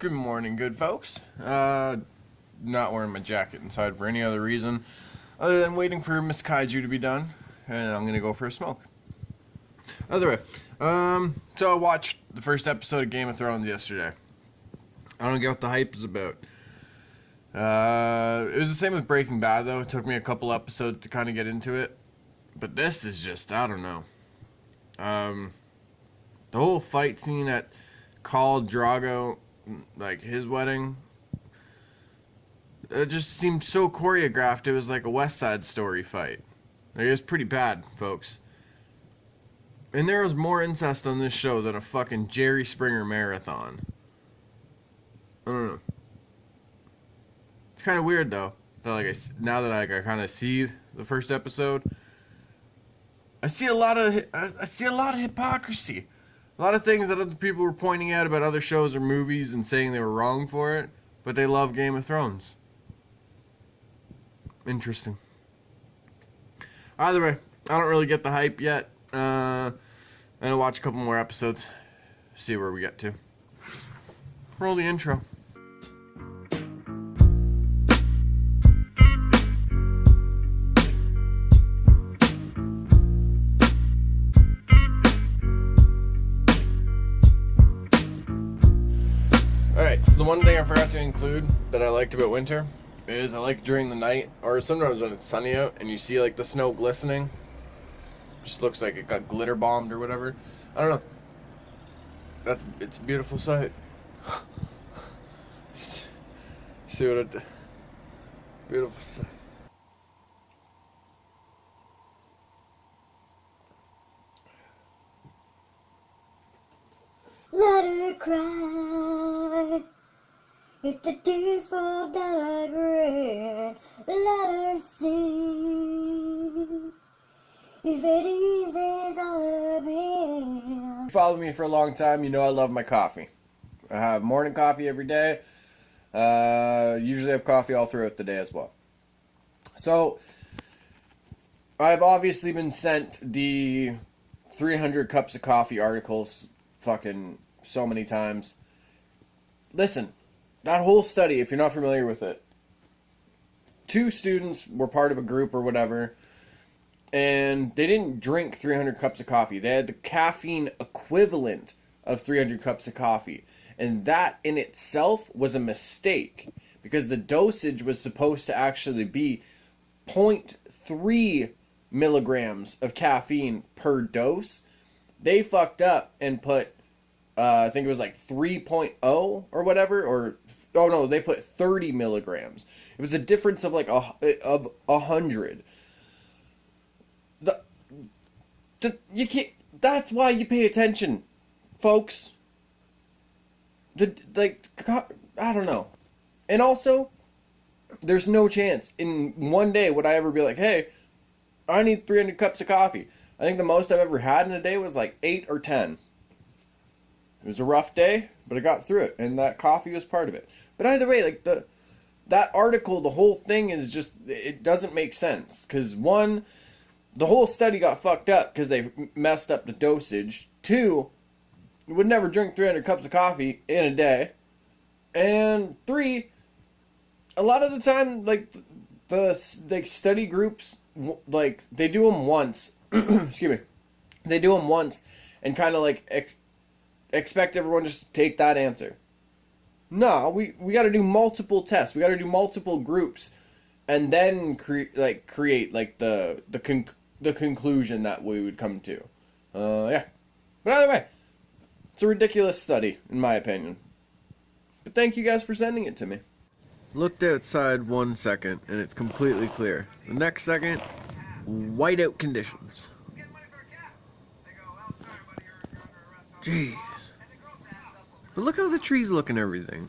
Good morning, good folks. Not wearing my jacket inside for any other reason other than waiting for Miss Kaiju to be done, and I'm gonna go for a smoke. Other way, so I watched the first episode of Game of Thrones yesterday. I don't get what the hype is about. It was the same with Breaking Bad, though. It took me a couple episodes to kind of get into it, but this is just, I don't know. The whole fight scene at Khal Drogo, like his wedding, it just seemed so choreographed. It was like a West Side Story fight. Like, it was pretty bad, folks. And there was more incest on this show than a fucking Jerry Springer marathon. I don't know. It's kind of weird though. That now that I kind of see the first episode, I see a lot of hypocrisy. A lot of things that other people were pointing out about other shows or movies and saying they were wrong for it, but they love Game of Thrones. Interesting. Either way, I don't really get the hype yet. I'm gonna watch a couple more episodes, see where we get to. Roll the intro. Alright, so the one thing I forgot to include that I liked about winter is I like during the night, or sometimes when it's sunny out and you see like the snow glistening. Just looks like it got glitter bombed or whatever. I don't know. It's a beautiful sight. See what it did. Beautiful sight. Let her cry. If the tears fall down like rain, let her sing. If it eases all her pain. If you followed me for a long time, you know I love my coffee. I have morning coffee every day. Usually have coffee all throughout the day as well. So, I've obviously been sent the 300 cups of coffee articles fucking so many times. Listen, that whole study, if you're not familiar with it, 2 students were part of a group or whatever, and they didn't drink 300 cups of coffee. They had the caffeine equivalent of 300 cups of coffee. And that in itself was a mistake, because the dosage was supposed to actually be 0.3 milligrams of caffeine per dose. They fucked up and put, I think it was like 3.0 or whatever, or, oh no, they put 30 milligrams. It was a difference of like 100. You can't. That's why you pay attention, folks. I don't know. And also, there's no chance in one day would I ever be like, hey, I need 300 cups of coffee. I think the most I've ever had in a day was like 8 or 10. It was a rough day, but I got through it, and that coffee was part of it. But either way, like that article, the whole thing is just, it doesn't make sense. Because one, the whole study got fucked up because they messed up the dosage. 2, you would never drink 300 cups of coffee in a day. And 3, a lot of the time, like, the study groups, like, they do them once. Excuse me. They do them once and kind of, like, expect everyone just to take that answer. No, we got to do multiple tests. We got to do multiple groups. And then create the conclusion that we would come to. Yeah. But either way, it's a ridiculous study, in my opinion. But thank you guys for sending it to me. Looked outside 1 second, and it's completely clear. The next second, whiteout conditions. Jeez. But look how the trees look and everything.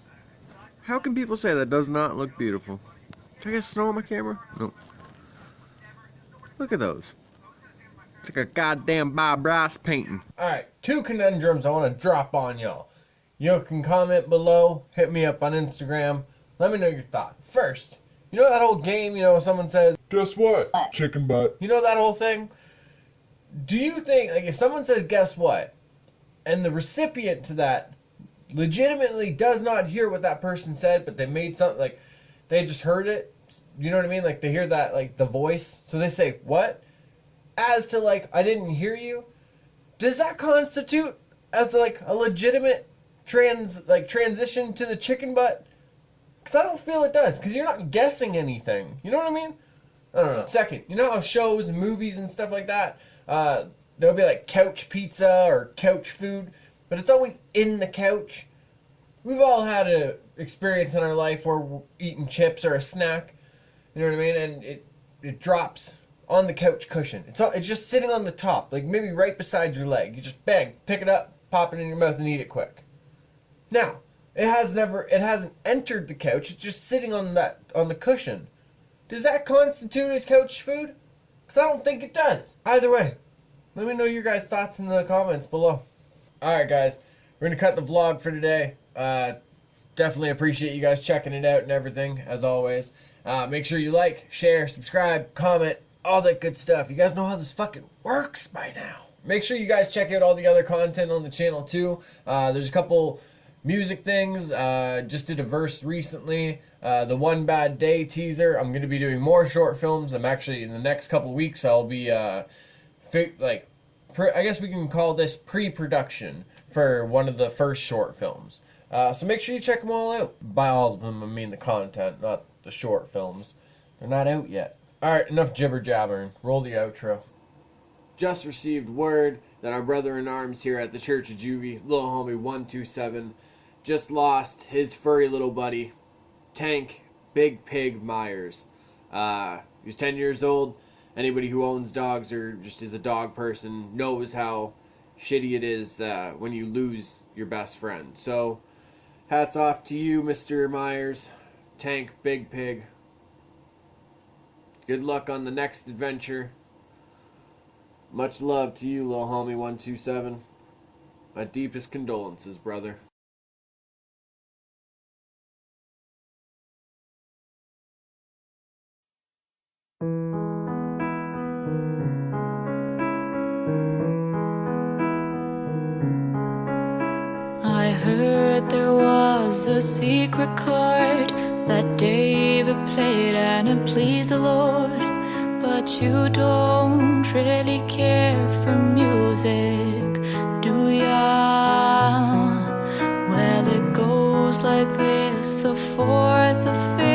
How can people say that does not look beautiful? Did I get snow on my camera? No. Look at those. It's like a goddamn Bob Ross painting. Alright, 2 conundrums I want to drop on y'all. You can comment below, hit me up on Instagram, let me know your thoughts. First, you know that old game, someone says, guess what? Chicken butt. you know that whole thing? Do you think, like, if someone says, guess what? And the recipient to that legitimately does not hear what that person said, but they made something, like, they just heard it. You know what I mean? Like, they hear that, like, the voice. So they say, what? As to, like, I didn't hear you. Does that constitute as, like, a legitimate transition to the chicken butt? Because I don't feel it does. Because you're not guessing anything. You know what I mean? I don't know. Second, you know how shows and movies and stuff like that, there'll be like couch pizza or couch food, but it's always in the couch. We've all had an experience in our life where we're eating chips or a snack, you know what I mean, and it drops on the couch cushion. It's just sitting on the top, like maybe right beside your leg. You just bang, pick it up, pop it in your mouth, and eat it quick. Now, it hasn't entered the couch. It's just sitting on the cushion. Does that constitute as couch food? Because I don't think it does. Either way, let me know your guys' thoughts in the comments below. Alright guys, we're going to cut the vlog for today. Definitely appreciate you guys checking it out and everything, as always. Make sure you like, share, subscribe, comment, all that good stuff. You guys know how this fucking works by now. Make sure you guys check out all the other content on the channel too. There's a couple music things. Just did a verse recently. The One Bad Day teaser. I'm going to be doing more short films. I'm actually, in the next couple weeks, I'll be, I guess we can call this pre-production for one of the first short films. So make sure you check them all out. By all of them, I mean the content, not the short films. They're not out yet. Alright, enough jibber-jabbering. Roll the outro. Just received word that our brother-in-arms here at the Church of Juvy, little homie 127, just lost his furry little buddy, Tank Big Pig Myers. He was 10 years old. Anybody who owns dogs or just is a dog person knows how shitty it is when you lose your best friend. So, hats off to you, Mr. Myers. Tank Big Pig. Good luck on the next adventure. Much love to you, little homie 127. My deepest condolences, brother. I heard there was a secret chord that David played and it pleased the Lord. But you don't really care for music, do ya? Well, it goes like this: the fourth, the fifth,